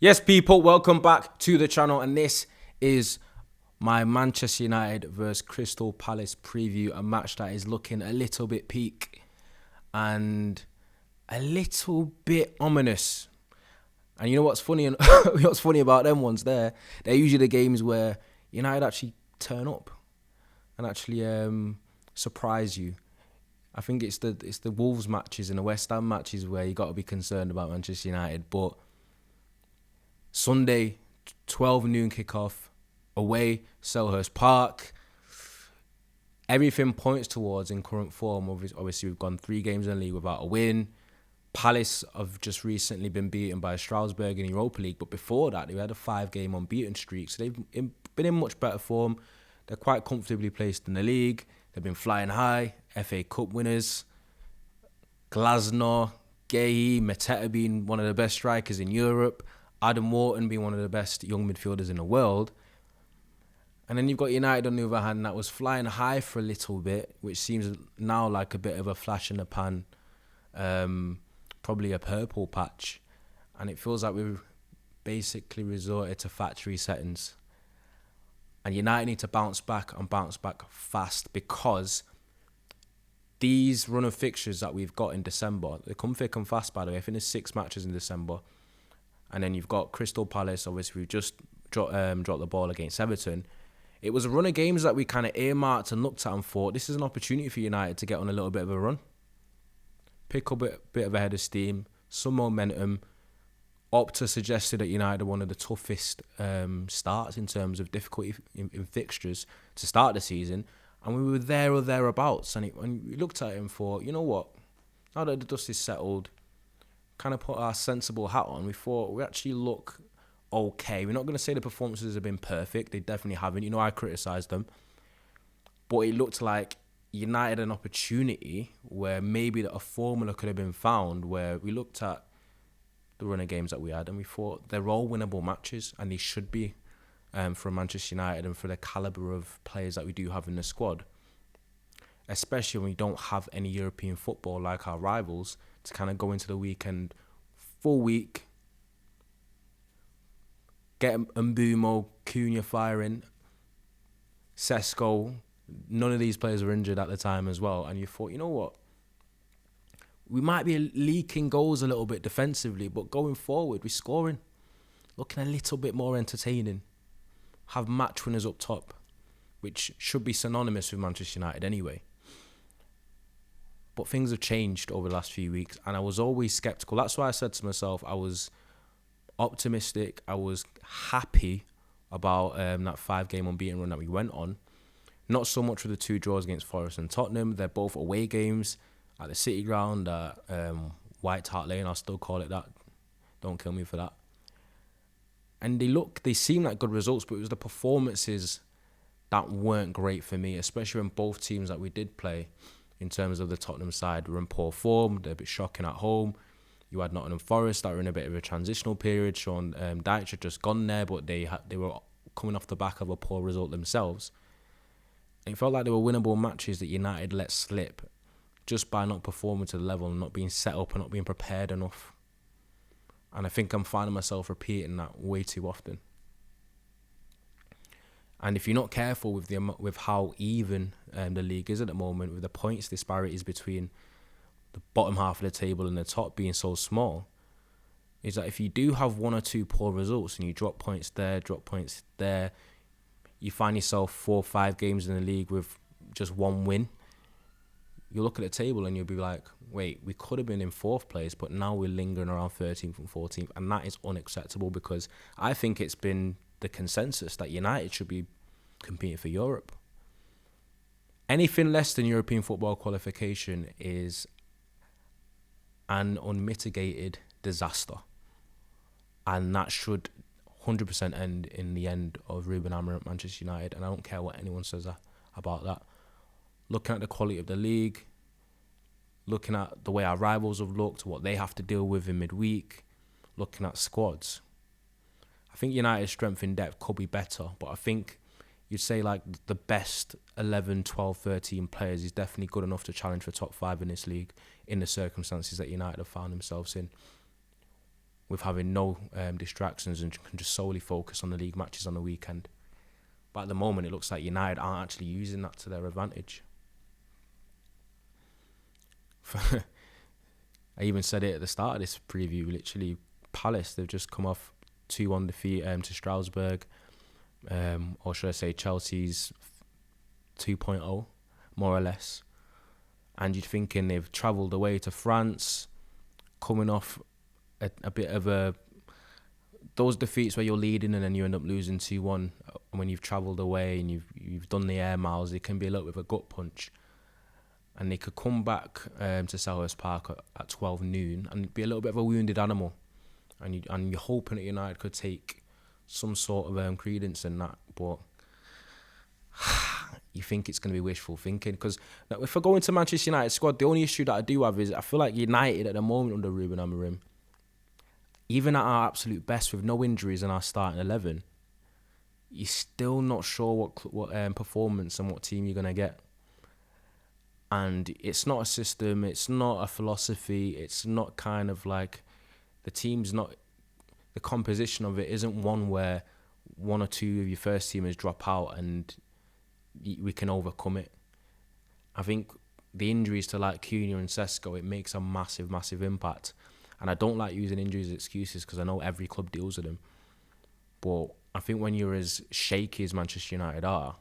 Yes, people, welcome back to the channel, and this is my Manchester United versus Crystal Palace preview, a match that is looking a little bit peak and a little bit ominous. And you know what's funny? What's funny about them ones there? They're usually the games where United actually turn up and actually surprise you. I think it's the Wolves matches and the West Ham matches where you got to be concerned about Manchester United, but Sunday, 12 noon kickoff, away, Selhurst Park. Everything points towards in current form. Obviously, we've gone 3 games in the league without a win. Palace have just recently been beaten by Strasbourg in Europa League, but before that, they had a 5-game unbeaten streak. So they've been in much better form. They're quite comfortably placed in the league. They've been flying high. FA Cup winners. Glasner, Gueye, Mateta being one of the best strikers in Europe. Adam Wharton being one of the best young midfielders in the world. And then you've got United on the other hand that was flying high for a little bit, which seems now like a bit of a flash in the pan, probably a purple patch. And it feels like we've basically resorted to factory settings. And United need to bounce back and bounce back fast, because these run of fixtures that we've got in December, they come thick and fast, by the way. I think there's 6 matches in December. And then you've got Crystal Palace. Obviously, we've just dropped the ball against Everton. It was a run of games that we kind of earmarked and looked at and thought, this is an opportunity for United to get on a little bit of a run. Pick up a bit of a head of steam, some momentum. Opta suggested that United are one of the toughest starts in terms of difficulty in fixtures to start the season. And we were there or thereabouts. And we looked at it and thought, you know what? Now that the dust is settled, kind of put our sensible hat on, we thought we actually look okay. We're not going to say the performances have been perfect. They definitely haven't. You know, I criticised them. But it looked like United had an opportunity where maybe a formula could have been found, where we looked at the run of games that we had and we thought they're all winnable matches, and they should be for Manchester United and for the calibre of players that we do have in the squad. Especially when we don't have any European football like our rivals to kind of go into the weekend full week, get Mbumo, Cunha firing, Sesko. None of these players were injured at the time as well. And you thought, you know what? We might be leaking goals a little bit defensively, but going forward, we're scoring. Looking a little bit more entertaining. Have match winners up top, which should be synonymous with Manchester United anyway. But things have changed over the last few weeks, and I was always sceptical. That's why I said to myself, I was optimistic. I was happy about that 5-game unbeaten run that we went on. Not so much with the 2 draws against Forest and Tottenham. They're both away games at the City Ground, at White Hart Lane. I'll still call it that. Don't kill me for that. And they seem like good results, but it was the performances that weren't great for me, especially when both teams that we did play, in terms of the Tottenham side, were in poor form. They're a bit shocking at home. You had Nottingham Forest that were in a bit of a transitional period. Sean Dyche had just gone there, but they were coming off the back of a poor result themselves. And it felt like they were winnable matches that United let slip just by not performing to the level and not being set up and not being prepared enough. And I think I'm finding myself repeating that way too often. And if you're not careful with how even the league is at the moment, with the points disparities between the bottom half of the table and the top being so small, is that if you do have 1 or 2 poor results and you drop points there, you find yourself 4 or 5 games in the league with just 1 win, you look at the table and you'll be like, wait, we could have been in 4th place, but now we're lingering around 13th and 14th, and that is unacceptable, because I think it's been the consensus that United should be competing for Europe. Anything less than European football qualification is an unmitigated disaster, and that should 100% end in the end of Ruben Amorim at Manchester United, and I don't care what anyone says about that. Looking at the quality of the league, looking at the way our rivals have looked, what they have to deal with in midweek, looking at squads, I think United's strength in depth could be better, but I think you'd say like the best 11, 12, 13 players is definitely good enough to challenge for top 5 in this league in the circumstances that United have found themselves in. with having no distractions and can just solely focus on the league matches on the weekend. But at the moment, it looks like United aren't actually using that to their advantage. I even said it at the start of this preview, literally, Palace, they've just come off 2-1 defeat to Strasbourg, or should I say Chelsea's 2.0, more or less. And you're thinking they've travelled away to France, coming off a bit of those defeats where you're leading and then you end up losing 2-1. When you've travelled away and you've done the air miles, it can be a little bit of a gut punch. And they could come back to Selhurst Park at 12 noon and be a little bit of a wounded animal. And you're hoping that United could take some sort of credence in that. But you think it's going to be wishful thinking. Because if I go into Manchester United squad, the only issue that I do have is I feel like United at the moment under Ruben Amorim, even at our absolute best with no injuries in our starting 11, you're still not sure what performance and what team you're going to get. And it's not a system, it's not a philosophy, it's not kind of like the composition of it isn't one where one or two of your first teamers drop out and we can overcome it. I think the injuries to like Cunha and Sesko, it makes a massive, massive impact. And I don't like using injuries as excuses because I know every club deals with them. But I think when you're as shaky as Manchester United are,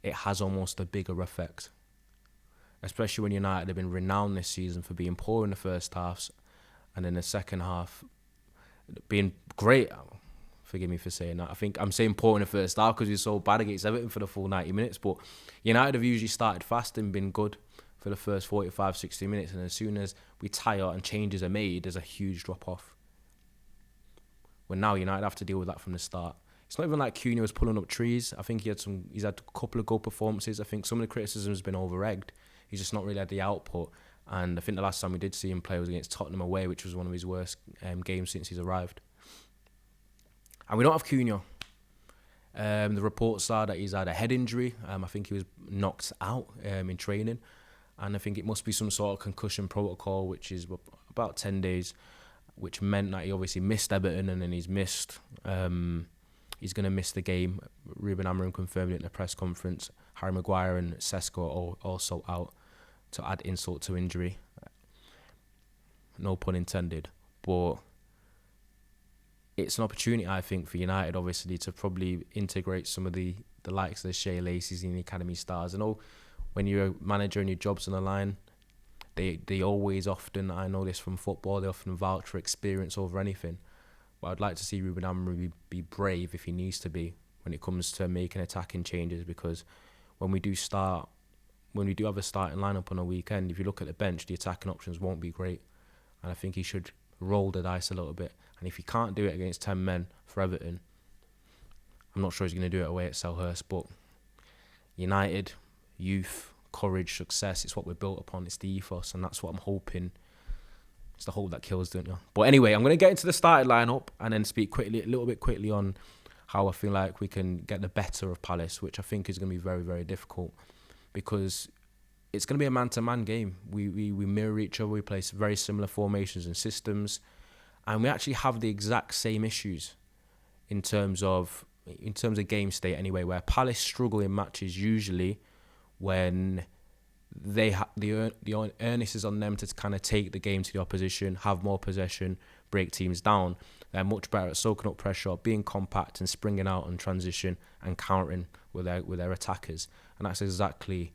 it has almost a bigger effect. Especially when United have been renowned this season for being poor in the first halves and in the second half being great. Forgive me for saying that. I think I'm saying poor in the first half because we were so bad against Everton for the full 90 minutes. But United have usually started fast and been good for the first 45, 60 minutes. And as soon as we tire and changes are made, there's a huge drop-off. When now United have to deal with that from the start. It's not even like Cunha was pulling up trees. I think he's had a couple of good performances. I think some of the criticism has been over-egged. He's just not really had the output. And I think the last time we did see him play was against Tottenham away, which was one of his worst games since he's arrived. And we don't have Cunha. The reports are that he's had a head injury. I think he was knocked out in training. And I think it must be some sort of concussion protocol, which is about 10 days, which meant that he obviously missed Everton and then he's missed... he's going to miss the game. Ruben Amorim confirmed it in a press conference. Harry Maguire and Sesko are also out to add insult to injury. No pun intended. But it's an opportunity, I think, for United, obviously, to probably integrate some of the likes of the Shea Lacey's and the Academy stars. I know when you're a manager and your job's on the line, they always often, I know this from football, they often vouch for experience over anything. But I'd like to see Ruben Amorim be brave if he needs to be when it comes to making attacking changes, because when we do have a starting lineup on a weekend, if you look at the bench, the attacking options won't be great. And I think he should roll the dice a little bit. And if he can't do it against 10 men for Everton, I'm not sure he's going to do it away at Selhurst. But United, youth, courage, success, it's what we're built upon. It's the ethos, and that's what I'm hoping. It's the hope that kills, don't you? But anyway, I'm going to get into the starting lineup and then speak a little bit quickly on how I feel like we can get the better of Palace, which I think is going to be very, very difficult because it's going to be a man-to-man game. We mirror each other. We play very similar formations and systems, and we actually have the exact same issues in terms of game state anyway, where Palace struggle in matches usually when the onus is on them to kind of take the game to the opposition, have more possession, break teams down. They're much better at soaking up pressure, being compact and springing out on transition and countering with their attackers. And that's exactly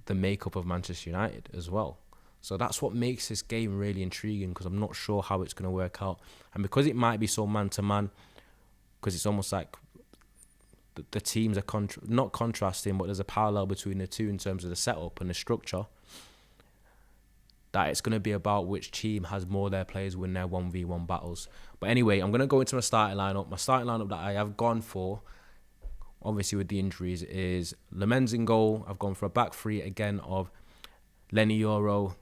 the makeup of Manchester United as well. So that's what makes this game really intriguing, because I'm not sure how it's going to work out. And because it might be so man-to-man, because it's almost like the teams are not contrasting, but there's a parallel between the two in terms of the setup and the structure, that it's going to be about which team has more of their players win their 1v1 battles. But anyway, I'm going to go into my starting lineup. My starting lineup that I have gone for, obviously with the injuries, is Lamens in goal. I've gone for a back three again of Lenny Yoro,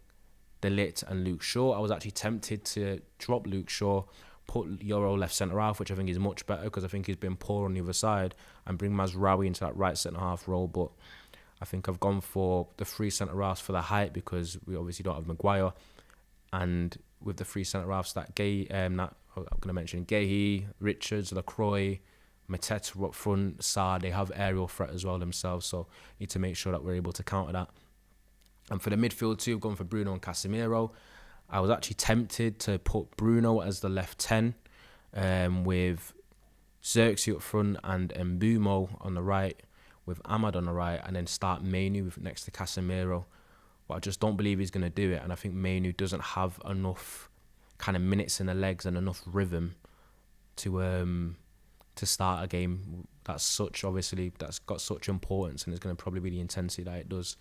De Ligt and Luke Shaw. I was actually tempted to drop Luke Shaw, put Yoro left centre-half, which I think is much better because I think he's been poor on the other side, and bring Mazraoui into that right centre-half role. But I think I've gone for the three centre-halves for the height because we obviously don't have Maguire, and with the three centre halves that I'm going to mention Gahey, Richards, Lacroix, Mateta up front, Sarr. They have aerial threat as well themselves, so need to make sure that we're able to counter that. And for the midfield too, I've gone for Bruno and Casemiro. I was actually tempted to put Bruno as the left 10 with Xerxes up front and Mbumo on the right, with Ahmad on the right, and then start Mainu next to Casemiro. But I just don't believe he's going to do it, and I think Mainu doesn't have enough kind of minutes in the legs and enough rhythm to start a game that's got such importance, and it's going to probably be the intensity that it does.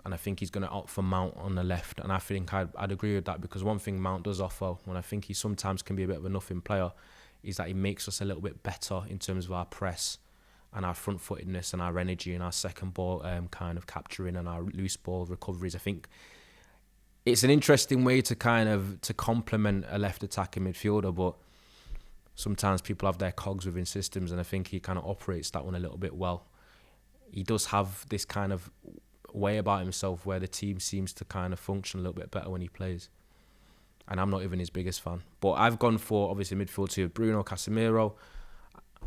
And I think he's going to opt for Mount on the left, and I think I'd agree with that, because one thing Mount does offer, when I think he sometimes can be a bit of a nothing player, is that he makes us a little bit better in terms of our press and our front-footedness and our energy and our second ball kind of capturing and our loose ball recoveries. I think it's an interesting way to complement a left attacking midfielder, but sometimes people have their cogs within systems, and I think he kind of operates that one a little bit well. He does have this kind of way about himself where the team seems to kind of function a little bit better when he plays. And I'm not even his biggest fan. But I've gone for, obviously, midfield two, Bruno, Casemiro.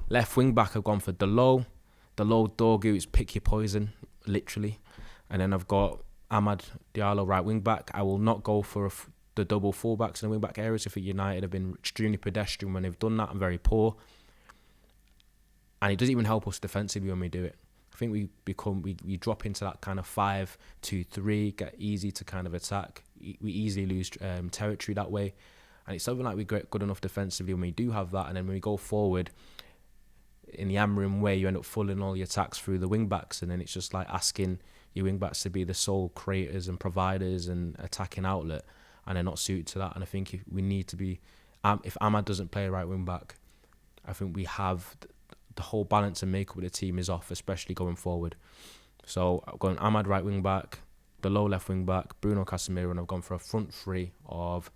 Left wing back, I've gone for Dalot. Dalot, Dorgu, it's pick your poison, literally. And then I've got Amad Diallo, right wing back. I will not go for the double fullbacks in the wing back areas. I think United have been extremely pedestrian when they've done that and very poor. And it doesn't even help us defensively when we do it. I think we drop into that kind of 5-2-3, get easy to kind of attack. We easily lose territory that way. And it's something like we get good enough defensively when we do have that. And then when we go forward, in the Amorim way, you end up fulling all your attacks through the wing-backs. And then it's just like asking your wing-backs to be the sole creators and providers and attacking outlet. And they're not suited to that. And I think we need to be... if Ahmad doesn't play right wing-back, I think we have... the whole balance and makeup of the team is off, especially going forward. So I've gone Ahmad right wing back, below left wing back, Bruno, Casemiro, and I've gone for a front three of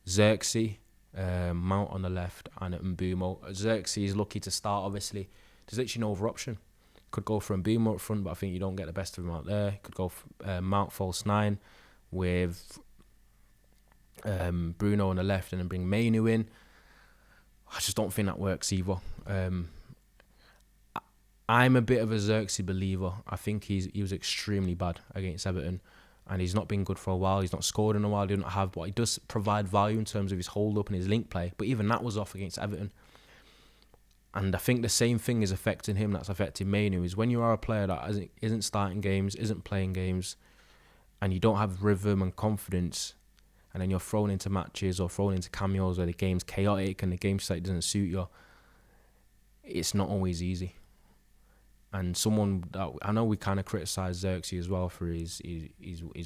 Xerxes, Mount on the left, and Mbumo. Xerxes is lucky to start, obviously. There's literally no other option. Could go for Mbumo up front, but I think you don't get the best of him out there. Could go for Mount false 9 with Bruno on the left and then bring Mainu in. I just don't think that works either. I'm a bit of a Xerxes believer. I think he was extremely bad against Everton, and he's not been good for a while. He's not scored in a while. He doesn't have, but he does provide value in terms of his hold up and his link play. But even that was off against Everton. And I think the same thing is affecting him that's affecting Mainu, is when you are a player that isn't starting games, isn't playing games, and you don't have rhythm and confidence, and then you're thrown into matches or thrown into cameos where the game's chaotic and the game state doesn't suit you, it's not always easy. And someone that I know we kind of criticised Xerxes as well for his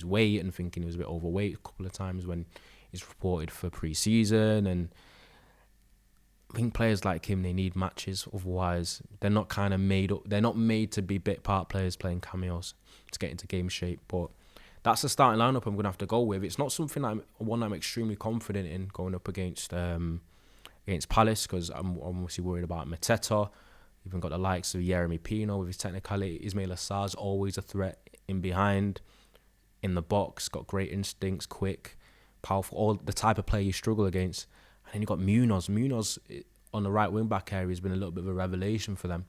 weight and thinking he was a bit overweight a couple of times when he's reported for pre-season. And I think players like him, they need matches. Otherwise, they're not kind of made up. They're not made to be bit part players playing cameos to get into game shape. But that's the starting lineup I'm going to have to go with. It's not something I'm extremely confident in going up against Palace, because I'm obviously worried about Mateta. Even got the likes of Yeremy Pino with his technicality. Ismail Assar's always a threat in behind, in the box, got great instincts, quick, powerful, all the type of player you struggle against. And then you got Munoz. Munoz on the right wing back area has been a little bit of a revelation for them.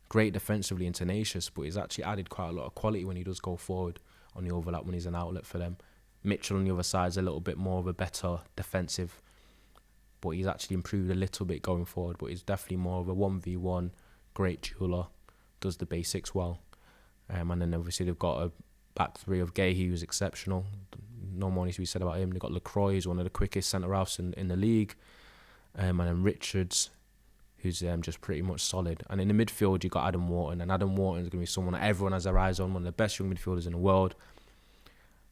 Great defensively and tenacious, but he's actually added quite a lot of quality when he does go forward on the overlap when he's an outlet for them. Mitchell on the other side is a little bit more of a better defensive, but he's actually improved a little bit going forward, but he's definitely more of a 1v1, great jeweler, does the basics well. And then obviously they've got a back three of Gahey, who's exceptional. No more needs to be said about him. They've got Lacroix, who's one of the quickest centre-halves in the league. And then Richards, who's just pretty much solid. And in the midfield, you've got Adam Wharton. And Adam Wharton is going to be someone that everyone has their eyes on, one of the best young midfielders in the world.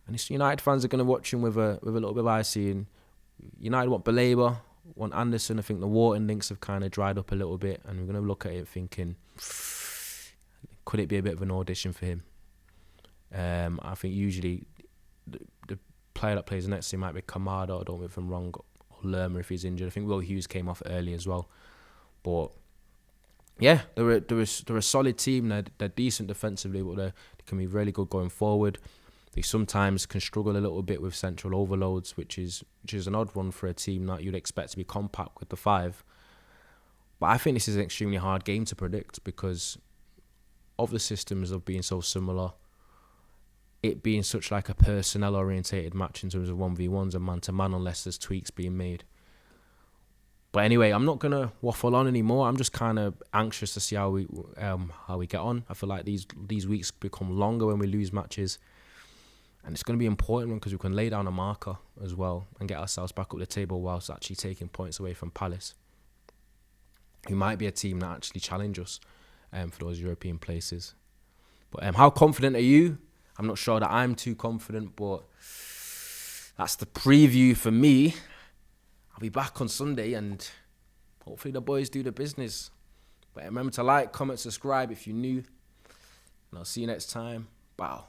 And it's United fans are going to watch him with a little bit of eye seeing. United want Baleba, want Anderson. I think the Wharton links have kind of dried up a little bit, and we're going to look at it thinking, could it be a bit of an audition for him? I think usually the player that plays next to him might be Kamada, I don't know if I'm wrong, or Lerma if he's injured. I think Will Hughes came off early as well. But yeah, they're a solid team. They're decent defensively, but they can be really good going forward. They sometimes can struggle a little bit with central overloads, which is an odd one for a team that you'd expect to be compact with the 5. But I think this is an extremely hard game to predict because of the systems of being so similar, it being such like a personnel orientated match in terms of 1v1s and man-to-man unless there's tweaks being made. But anyway, I'm not going to waffle on anymore. I'm just kind of anxious to see how we get on. I feel like these weeks become longer when we lose matches. And it's going to be important because we can lay down a marker as well and get ourselves back up the table whilst actually taking points away from Palace, who might be a team that actually challenge us for those European places. But how confident are you? I'm not sure that I'm too confident, but that's the preview for me. I'll be back on Sunday and hopefully the boys do the business. But remember to like, comment, subscribe if you're new. And I'll see you next time. Bye.